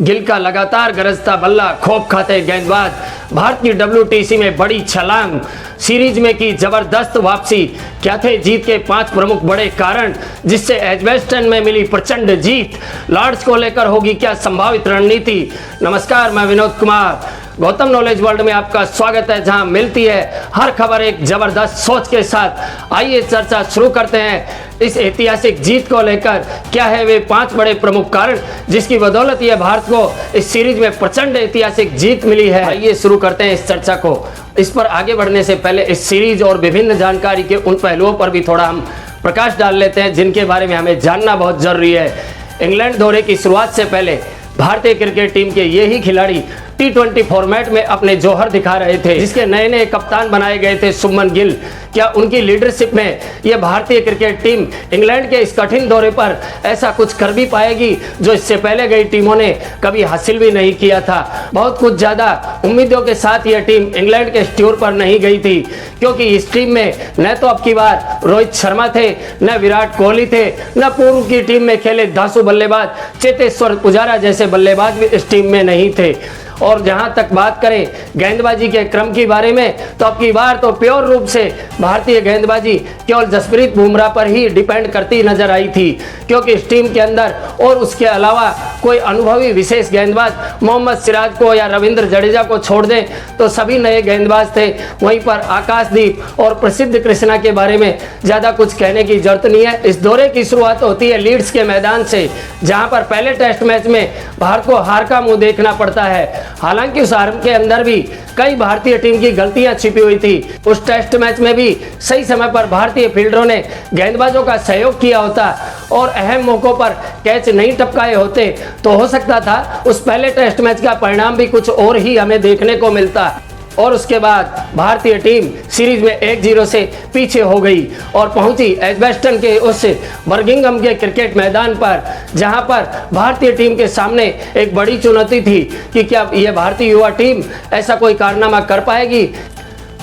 गिल का लगातार गरजता बल्ला, खोप खाते गेंदबाज, भारत की WTC में बड़ी छलांग, सीरीज में की जबरदस्त वापसी। क्या थे जीत के 5 प्रमुख बड़े कारण जिससे एजबेस्टन में मिली प्रचंड जीत? लॉर्ड्स को लेकर होगी क्या संभावित रणनीति? नमस्कार, मैं विनोद कुमार, गौतम नॉलेज वर्ल्ड में आपका स्वागत है, जहां मिलती है हर खबर एक जबरदस्त सोच के साथ। आइए चर्चा शुरू करते हैं इस ऐतिहासिक जीत को लेकर। क्या है वे 5 बड़े प्रमुख कारण जिसकी बदौलत ये भारत को इस सीरीज में प्रचंड ऐतिहासिक जीत मिली है? आइए शुरू करते हैं इस चर्चा को। इस पर आगे बढ़ने से पहले इस सीरीज और विभिन्न जानकारी के उन पहलुओं पर भी थोड़ा हम प्रकाश डाल लेते हैं जिनके बारे में हमें जानना बहुत जरूरी है। इंग्लैंड दौरे की शुरुआत से पहले भारतीय क्रिकेट टीम के ये ही खिलाड़ी T20 फॉर्मेट में अपने जौहर दिखा रहे थे, जिसके नए नए कप्तान बनाए गए थे शुभमन गिल। क्या उनकी लीडरशिप में यह भारतीय क्रिकेट टीम इंग्लैंड के इस कठिन दौरे पर ऐसा कुछ कर भी पाएगी जो इससे पहले गई टीमों ने कभी हासिल भी नहीं किया था? बहुत कुछ ज्यादा उम्मीदों के साथ यह टीम इंग्लैंड के टूर पर नहीं गई थी, क्योंकि इस टीम में न तो अब की बार रोहित शर्मा थे, न विराट कोहली थे, न पूर्व की टीम में खेले धांसू बल्लेबाज चेतेश्वर पुजारा जैसे बल्लेबाज भी इस टीम में नहीं थे। और जहां तक बात करें गेंदबाजी के क्रम के बारे में, तो अब की बार तो प्योर रूप से भारतीय गेंदबाजी केवल जसप्रीत बुमराह पर ही डिपेंड करती नजर आई थी, क्योंकि इस टीम के अंदर और उसके अलावा कोई अनुभवी विशेष गेंदबाज मोहम्मद सिराज को या रविंद्र जडेजा को छोड़ दें तो सभी नए गेंदबाज थे। वहीं पर आकाशदीप और प्रसिद्ध कृष्णा के बारे में ज़्यादा कुछ कहने की जरूरत नहीं है। इस दौरे की शुरुआत होती है लीड्स के मैदान से, जहां पर पहले टेस्ट मैच में भारत को हार का मुंह देखना पड़ता है। हालांकि उस हार के अंदर भी कई भारतीय टीम की गलतियां छिपी हुई थी। उस टेस्ट मैच में भी सही समय पर भारतीय फील्डरों ने गेंदबाजों का सहयोग किया होता और अहम मौकों पर कैच नहीं टपकाए होते तो हो सकता था उस पहले टेस्ट मैच का परिणाम भी कुछ और ही हमें देखने को मिलता। और उसके बाद भारतीय टीम सीरीज में 1-0 से पीछे हो गई और पहुंची एजबेस्टन के उस बर्मिंघम के क्रिकेट मैदान पर, जहां पर भारतीय टीम के सामने एक बड़ी चुनौती थी कि क्या यह भारतीय युवा टीम ऐसा कोई कारनामा कर पाएगी,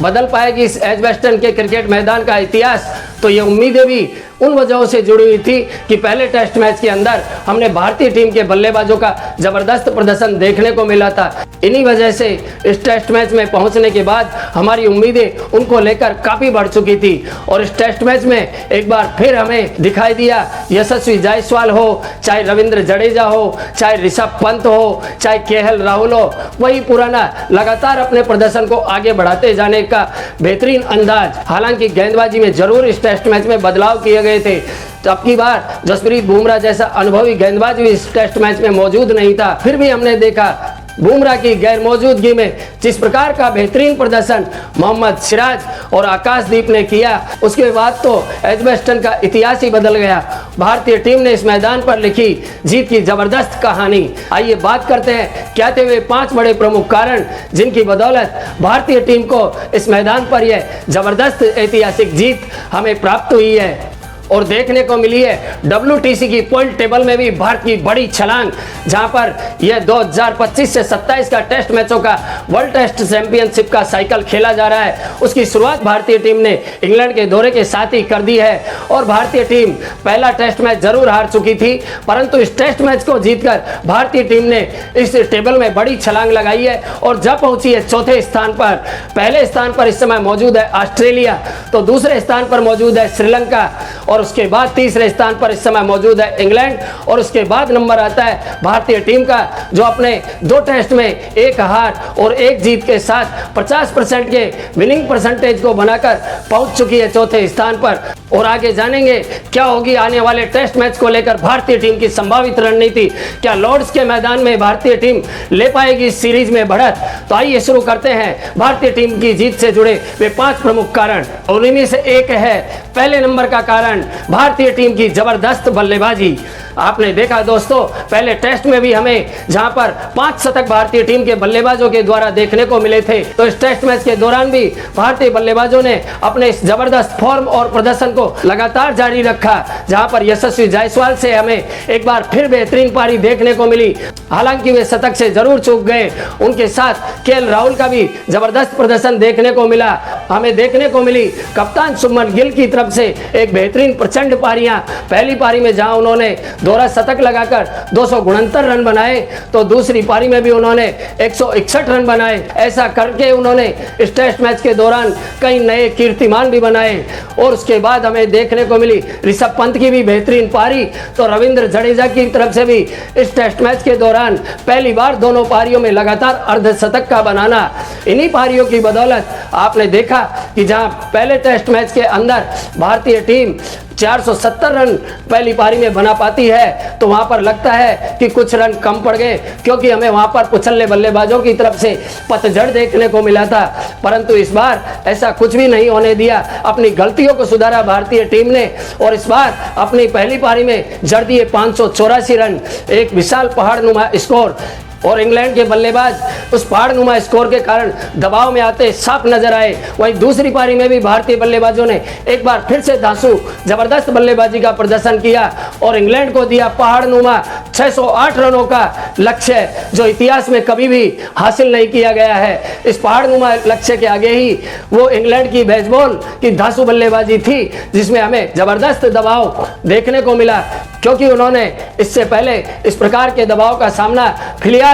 बदल पाएगी इस एजबेस्टन के क्रिकेट मैदान का इतिहास। तो ये उम्मीदें भी उन वजहों से जुड़ी हुई थी कि पहले टेस्ट मैच के अंदर हमने भारतीय टीम के बल्लेबाजों का जबरदस्त प्रदर्शन देखने को मिला था। इन्हीं वजह से इस टेस्ट मैच में पहुंचने के बाद हमारी उम्मीदें उनको लेकर काफ़ी बढ़ चुकी थी। और इस टेस्ट मैच में एक बार फिर हमें दिखाई दिया यशस्वी जायसवाल हो, चाहे रविंद्र जडेजा हो, चाहे ऋषभ पंत हो, चाहे KL राहुल हो, वही पुराना लगातार अपने प्रदर्शन को आगे बढ़ाते जाने का बेहतरीन अंदाज। हालांकि गेंदबाजी में जरूर इस टेस्ट मैच में बदलाव किए गए थे, तो अब की बार जसप्रीत बुमराह जैसा अनुभवी गेंदबाज भी इस टेस्ट मैच में मौजूद नहीं था। फिर भी हमने देखा बुमराह की गैर मौजूदगी में जिस प्रकार का बेहतरीन प्रदर्शन मोहम्मद सिराज और आकाशदीप ने किया, उसके बाद तो एजबेस्टन का इतिहास ही बदल गया। भारतीय टीम ने इस मैदान पर लिखी जीत की जबरदस्त कहानी। आइए बात करते हैं क्या थे वे 5 बड़े प्रमुख कारण जिनकी बदौलत भारतीय टीम को इस मैदान पर यह जबरदस्त ऐतिहासिक जीत हमें प्राप्त हुई है और देखने को मिली है। WTC की पॉइंट टेबल में भी भारत की बड़ी छलांग, जहां पर यह 2025 से 27 का टेस्ट मैचों का वर्ल्ड टेस्ट चैंपियनशिप का साइकिल खेला जा रहा है। उसकी शुरुआत भारतीय टीम ने इंग्लैंड के दौरे के साथ ही कर दी है और भारतीय टीम पहला टेस्ट मैच जरूर हार चुकी थी, परंतु इस टेस्ट मैच को जीतकर भारतीय टीम ने इस टेबल में बड़ी छलांग लगाई है और जब पहुंची है 4थे स्थान पर। पहले स्थान पर इस समय मौजूद है ऑस्ट्रेलिया, तो दूसरे स्थान पर मौजूद है श्रीलंका और उसके बाद तीसरे स्थान पर इस समय मौजूद है इंग्लैंड। और उसके बाद नंबर आता है भारतीय टीम का, जो अपने 2 टेस्ट में 1 हार और 1 जीत के साथ 50% के विनिंग परसेंटेज को बनाकर पहुंच चुकी है 4थे स्थान पर। और आगे जानेंगे क्या होगी आने वाले टेस्ट मैच को लेकर भारतीय टीम की संभावित रणनीति। क्या लॉर्ड्स के मैदान में भारतीय टीम ले पाएगी इस सीरीज में बढ़त? तो आइए शुरू करते हैं भारतीय टीम की जीत से जुड़े वे 5 प्रमुख कारण, और इनमें से एक है पहले नंबर का कारण भारतीय टीम की जबरदस्त बल्लेबाजी। आपने देखा दोस्तों, पहले टेस्ट में भी हमें जहां पर 5 शतक भारतीय टीम के बल्लेबाजों के द्वारा देखने को मिले थे, तो इस टेस्ट मैच के दौरान भी भारतीय बल्लेबाजों ने अपने इस जबरदस्त फॉर्म और प्रदर्शन को लगातार जारी रखा, जहां पर यशस्वी जायसवाल से हमें एक बार फिर बेहतरीन पारी देखने को मिली। हालांकि वे शतक से जरूर चूक गए, उनके साथ KL राहुल का भी जबरदस्त प्रदर्शन देखने को मिला। हमें देखने को मिली कप्तान शुभमन गिल की तरफ से एक बेहतरीन प्रचंड पारियां। पहली पारी में जहां उन्होंने दोहरा शतक लगाकर 269 रन बनाए, तो दूसरी पारी में भी उन्होंने 161 रन बनाए। ऐसा करके उन्होंने इस टेस्ट मैच के दौरान कई नए कीर्तिमान भी बनाए। और उसके बाद हमें देखने को मिली ऋषभ पंत की भी बेहतरीन पारी, तो रविंद्र जडेजा की तरफ से भी इस टेस्ट मैच के दौरान पहली बार दोनों पारियों में लगातार अर्धशतक का बनाना। इन्हीं पारियों की बदौलत आपने देखा कि जहां पहले टेस्ट मैच के अंदर भारतीय टीम 470 रन पहली पारी में बना पाती है, तो वहां पर लगता है कि कुछ रन कम पड़ गए, क्योंकि हमें वहां पर उछलने बल्लेबाजों की तरफ से पतझड़ देखने को मिला था। परंतु इस बार ऐसा कुछ भी नहीं होने दिया, अपनी गलतियों को सुधारा भारतीय टीम ने और इस बार अपनी पहली पारी में जड़ दिए 584 रन, एक विशाल पहाड़नुमा स्कोर। और इंग्लैंड के बल्लेबाज उस पहाड़नुमा स्कोर के कारण दबाव में आते साफ नजर आए। वहीं दूसरी पारी में भी भारतीय बल्लेबाजों ने एक बार फिर से धांसू जबरदस्त बल्लेबाजी का प्रदर्शन किया और इंग्लैंड को दिया पहाड़नुमा 608 रनों का लक्ष्य, जो इतिहास में कभी भी हासिल नहीं किया गया है। इस पहाड़नुमा लक्ष्य के आगे ही वो इंग्लैंड की बेसबॉल की धांसू बल्लेबाजी थी, जिसमें हमें जबरदस्त दबाव देखने को मिला, क्योंकि उन्होंने इससे पहले इस प्रकार के दबाव का सामना फिलहाल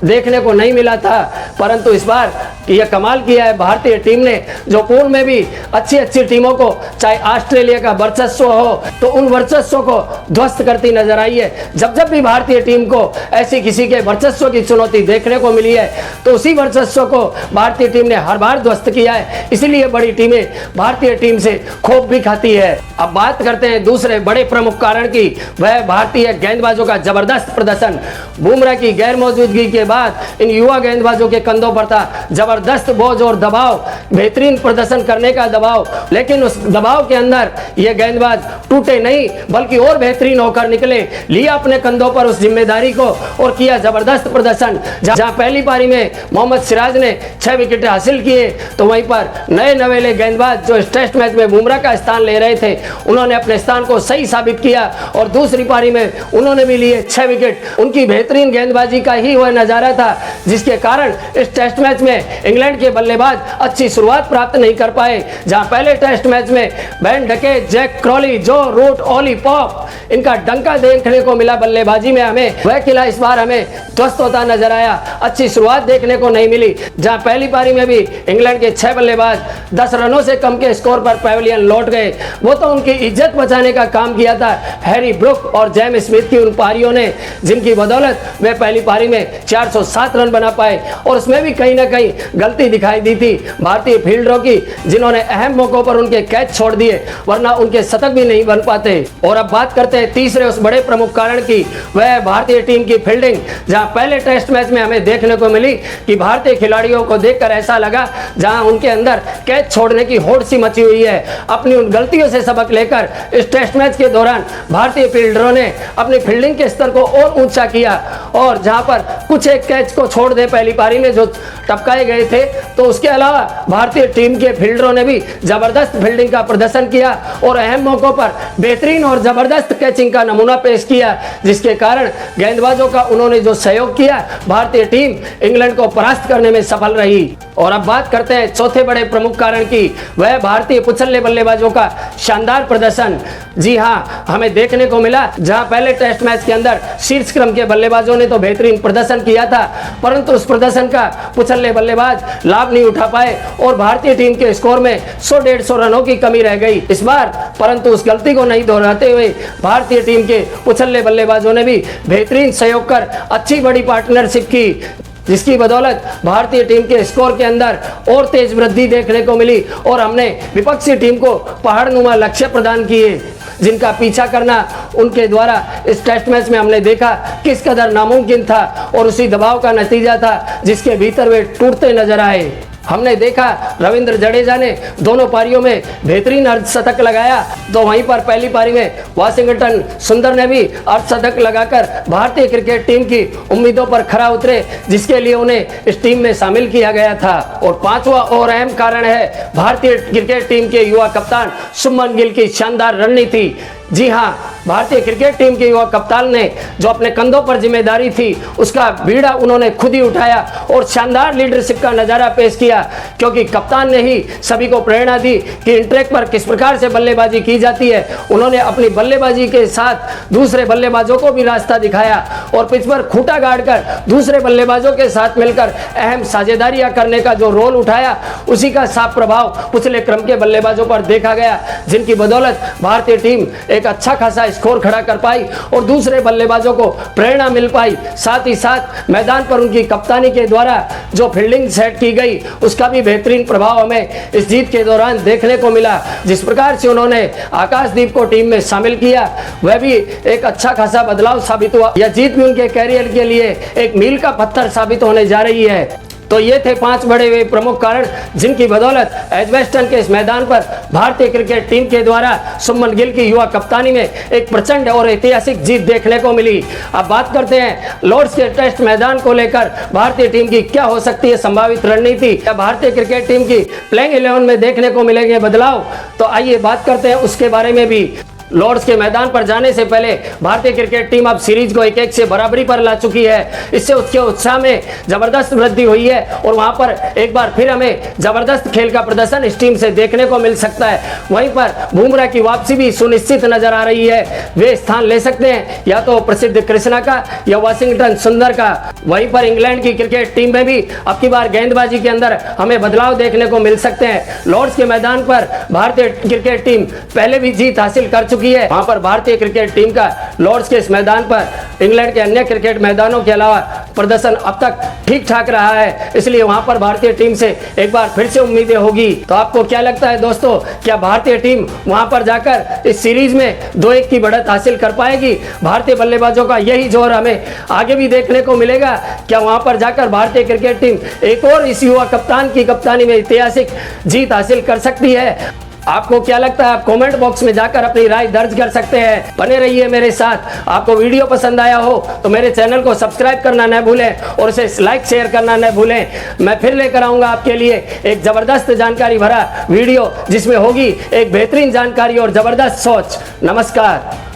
देखने को नहीं मिला था। परंतु इस बार यह कमाल किया है भारतीय टीम ने, जो पूर्व में भी अच्छी अच्छी टीमों को, चाहे ऑस्ट्रेलिया का वर्चस्व हो, तो उन वर्चस्व को ध्वस्त करती नजर आई है। जब जब भी भारतीय टीम को ऐसी किसी के वर्चस्व की चुनौती देखने को मिली है, तो उसी वर्चस्व को भारतीय टीम ने हर बार ध्वस्त किया है। इसीलिए बड़ी टीमें भारतीय टीम से खोप भी खाती है। अब बात करते हैं दूसरे बड़े प्रमुख कारण की, वह भारतीय गेंदबाजों का जबरदस्त प्रदर्शन। बुमराह की गैर मौजूदगी के बाद इन युवा गेंदबाजों के कंधों पर था जबरदस्त बोझ और दबाव, बेहतरीन प्रदर्शन करने का दबाव, लेकिन उस दबाव के अंदर ये गेंदबाज टूटे नहीं, बल्कि और बेहतरीन होकर निकले, लिया अपने कंधों पर उस जिम्मेदारी को और किया जबरदस्त प्रदर्शन। जहां पहली पारी में मोहम्मद सिराज ने 6 विकेट हासिल किए, तो वहीं पर नए नवेले गेंदबाज जो इस टेस्ट मैच में बुमराह का स्थान ले रहे थे, उन्होंने अपने स्थान को सही साबित किया और दूसरी पारी में उन्होंने भी लिए 6 विकेट। उनकी बेहतरीन गेंदबाजी का ही वह नजारा था, जिसके कारण इस टेस्ट मैच में इंग्लैंड के बल्लेबाज अच्छी शुरुआत प्राप्त नहीं कर पाए। जहां पहले टेस्ट मैच में बेन डकेट, जैक क्रॉली, जो रूट, ओली पॉप, इनका डंका देखने को मिला बल्लेबाजी में, हमें वह किला इस बार हमें ध्वस्त होता नजर आया। अच्छी शुरुआत देखने को नहीं मिली। जहां पहली पारी में भी इंग्लैंड के 6 बल्लेबाज 10 रनों से कम के स्कोर पर पैवेलियन लौट गए, वो तो उनकी इज्जत बचाने का काम किया था हैरी ब्रुक और जेम्स स्मिथ की उन पारियों ने, जिनकी बदौलत वे पहली पारी में 407 रन बना पाए। और उसमें भी कहीं ना कहीं गलती दिखाई दी थी भारतीय फील्डरों की, जिन्होंने अहम मौकों पर उनके कैच छोड़ दिए, वरना उनके शतक भी नहीं बन पाते। और अब बात करते हैं तीसरे उस बड़े प्रमुख कारण की, वह भारतीय टीम की फील्डिंग। जहां पहले टेस्ट मैच में हमें देखने को मिली कि भारतीय खिलाड़ियों को देखकर ऐसा लगा जहां उनके अंदर कैच छोड़ने की होड़ सी मची हुई है। अपनी उन गलतियों से सबक लेकर इस टेस्ट मैच के दौरान भारतीय फील्डरों ने अपनी फील्डिंग के स्तर को और ऊंचा किया, और जहां पर कुछ एक कैच को छोड़ दे पहली पारी में जो टपकाए गए थे, तो उसके अलावा भारतीय टीम के फील्डरों ने भी जबरदस्त फील्डिंग का प्रदर्शन किया और अहम मौकों पर बेहतरीन और जबरदस्त कैचिंग का नमूना पेश किया, जिसके कारण गेंदबाजों का उन्होंने जो सहयोग किया, भारतीय टीम इंग्लैंड को परास्त करने में सफल रही। और अब बात करते हैं चौथे बड़े प्रमुख कारण की, वह भारतीय कुचल्ले बल्लेबाजों का शानदार प्रदर्शन। जी हां, हमें देखने को मिला जहां पहले टेस्ट मैच के अंदर शीर्ष क्रम के बल्लेबाजों ने तो बेहतरीन प्रदर्शन किया था, परंतु उस प्रदर्शन का कुचल्ले बल्लेबाज लाभ नहीं उठा पाए और भारतीय टीम के स्कोर में 100-150 रनों की कमी रह गई इस बार। परंतु उस गलती को नहीं दोहराते हुए भारतीय टीम के कुचल्ले बल्लेबाजों ने भी बेहतरीन सहयोग कर अच्छी बड़ी पार्टनरशिप की, जिसकी बदौलत भारतीय टीम के स्कोर के अंदर और तेज वृद्धि देखने को मिली और हमने विपक्षी टीम को पहाड़नुमा लक्ष्य प्रदान किए, जिनका पीछा करना उनके द्वारा इस टेस्ट मैच में हमने देखा किस कदर नामुमकिन था और उसी दबाव का नतीजा था जिसके भीतर वे टूटते नजर आए। हमने देखा रविंद्र जडेजा ने दोनों पारियों में बेहतरीन अर्धशतक लगाया, तो वहीं पर पहली पारी में वाशिंगटन सुंदर ने भी अर्धशतक लगाकर भारतीय क्रिकेट टीम की उम्मीदों पर खरा उतरे, जिसके लिए उन्हें इस टीम में शामिल किया गया था। और पांचवा और अहम कारण है भारतीय क्रिकेट टीम के युवा कप्तान शुभमन गिल की शानदार रणनीति। जी हाँ, भारतीय क्रिकेट टीम के युवा कप्तान ने जो अपने कंधों पर जिम्मेदारी थी उसका बीड़ा उन्होंने खुद ही उठाया और शानदार लीडरशिप का नज़ारा पेश किया, क्योंकि कप्तान ने ही सभी को प्रेरणा दी कि इन ट्रैक पर किस प्रकार से बल्लेबाजी की जाती है। उन्होंने अपनी बल्लेबाजी के साथ दूसरे बल्लेबाजों को भी रास्ता दिखाया और पिच पर खूंटा गाड़कर दूसरे बल्लेबाजों के साथ मिलकर अहम साझेदारियां करने का जो रोल उठाया, उसी का साफ प्रभाव पिछले क्रम के बल्लेबाजों पर देखा गया, जिनकी बदौलत भारतीय टीम एक अच्छा खासा स्कोर खड़ा कर पाई और दूसरे बल्लेबाजों को प्रेरणा मिल पाई। साथ ही साथ मैदान पर उनकी कप्तानी के द्वारा जो फील्डिंग सेट की गई उसका भी बेहतरीन प्रभाव हमें इस जीत के दौरान देखने को मिला। जिस प्रकार से उन्होंने आकाशदीप को टीम में शामिल किया वह भी एक अच्छा खासा बदलाव साबित हुआ। यह जीत भी उनके कैरियर के लिए एक मील का पत्थर साबित होने जा रही है। तो ये थे 5 बड़े हुए प्रमुख कारण जिनकी बदौलत एजबेस्टन के इस मैदान पर भारतीय क्रिकेट टीम के द्वारा शुभमन गिल की युवा कप्तानी में एक प्रचंड और ऐतिहासिक जीत देखने को मिली। अब बात करते हैं लॉर्ड्स के टेस्ट मैदान को लेकर भारतीय टीम की क्या हो सकती है संभावित रणनीति, या भारतीय क्रिकेट टीम की प्लेइंग 11 में देखने को मिलेंगे बदलाव। तो आइए बात करते हैं उसके बारे में भी। लॉर्ड्स के मैदान पर जाने से पहले भारतीय क्रिकेट टीम अब सीरीज को 1-1 से बराबरी पर ला चुकी है। इससे उसके उत्साह में जबरदस्त वृद्धि हुई है और वहां पर एक बार फिर हमें जबरदस्त खेल का प्रदर्शन इस टीम से देखने को मिल सकता है। वहीं पर बुमराह की वापसी भी सुनिश्चित नजर आ रही है। वे स्थान ले सकते हैं या तो प्रसिद्ध कृष्णा का या वाशिंगटन सुंदर का। वहीं पर इंग्लैंड की क्रिकेट टीम में भी अब की बार गेंदबाजी के अंदर हमें बदलाव देखने को मिल सकते हैं। लॉर्ड्स के मैदान पर भारतीय क्रिकेट टीम पहले भी जीत हासिल कर चुकी है। वहां पर भारतीय क्रिकेट टीम का लॉर्ड्स के इस मैदान पर इंग्लैंड के अन्य क्रिकेट मैदानों के अलावा प्रदर्शन अब तक ठीक ठाक रहा है, इसलिए वहां पर भारतीय टीम से एक बार फिर से उम्मीदें होगी। तो आपको क्या लगता है दोस्तों, क्या भारतीय टीम वहां पर जाकर इस सीरीज में 2-1 की बढ़त हासिल कर पाएगी? भारतीय बल्लेबाजों का यही जोर हमें आगे भी देखने को मिलेगा। क्या वहां पर जाकर भारतीय क्रिकेट टीम एक और इस युवा कप्तान की कप्तानी में ऐतिहासिक जीत हासिल कर सकती है? आपको क्या लगता है? आप कमेंट बॉक्स में जाकर अपनी राय दर्ज कर सकते हैं। बने रहिए मेरे साथ। आपको वीडियो पसंद आया हो तो मेरे चैनल को सब्सक्राइब करना न भूलें और इसे लाइक शेयर करना न भूलें। मैं फिर लेकर आऊंगा आपके लिए एक जबरदस्त जानकारी भरा वीडियो, जिसमें होगी एक बेहतरीन जानकारी और जबरदस्त सोच। नमस्कार।